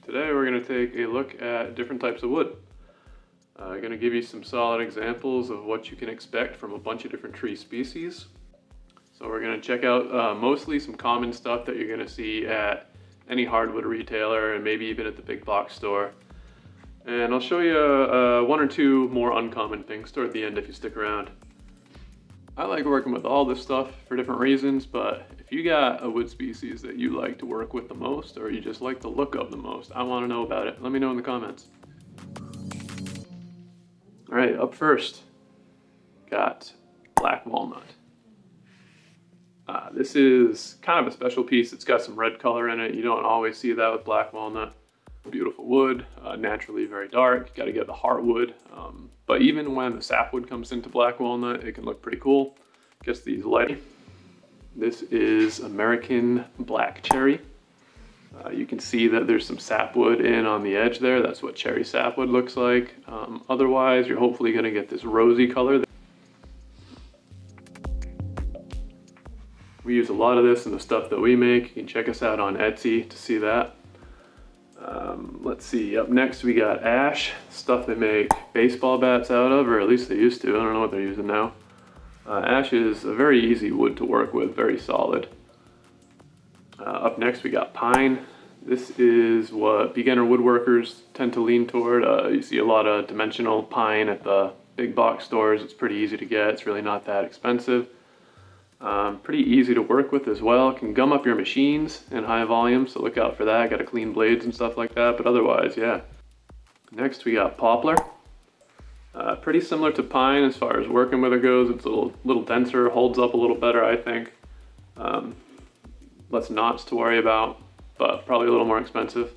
Today we're going to take a look at different types of wood. I'm going to give you some solid examples of what you can expect from a bunch of different tree species. So we're going to check out mostly some common stuff that you're going to see at any hardwood retailer and maybe even at the big box store. And I'll show you one or two more uncommon things toward the end if you stick around. I like working with all this stuff for different reasons, but if you got a wood species that you like to work with the most, or you just like the look of the most, I want to know about it. Let me know in the comments. All right, up first, got black walnut. This is kind of a special piece. It's got some red color in it. You don't always see that with black walnut. Beautiful wood, naturally very dark. Got to get the heartwood. But even when the sapwood comes into black walnut, it can look pretty cool. Gets these light. This is American black cherry. You can see that there's some sapwood in on the edge there. That's what cherry sapwood looks like. Otherwise, you're hopefully going to get this rosy color. We use a lot of this in the stuff that we make. You can check us out on Etsy to see that. Let's see, up next we got ash, stuff they make baseball bats out of, or at least they used to. I don't know what they're using now. Ash is a very easy wood to work with, very solid. Up next we got pine. This is what beginner woodworkers tend to lean toward. You see a lot of dimensional pine at the big box stores. It's pretty easy to get. It's really not that expensive. Pretty easy to work with as well. Can gum up your machines in high volume, so look out for that. Got to clean blades and stuff like that, but otherwise, yeah. Next we got poplar. Pretty similar to pine as far as working with it goes. It's a little denser, holds up a little better, I think. Less knots to worry about, but probably a little more expensive.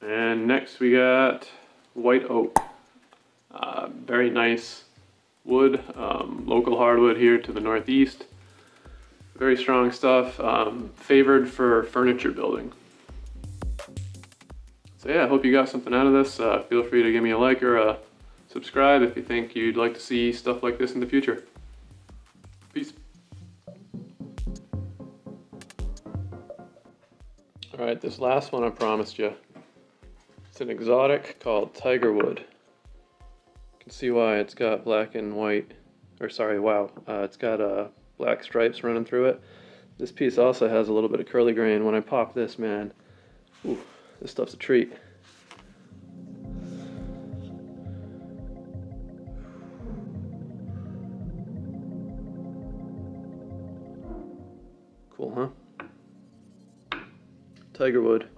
And next we got white oak. Very nice wood, local hardwood here to the northeast. Very strong stuff, favored for furniture building. So yeah, I hope you got something out of this. Feel free to give me a like or a subscribe if you think you'd like to see stuff like this in the future. Peace. All right, this last one I promised you. It's an exotic called tiger wood. You can see why it's got black and white, or sorry, wow, it's got black stripes running through it. This piece also has a little bit of curly grain. When I pop this, man, ooh, this stuff's a treat. Cool, huh? Tiger wood.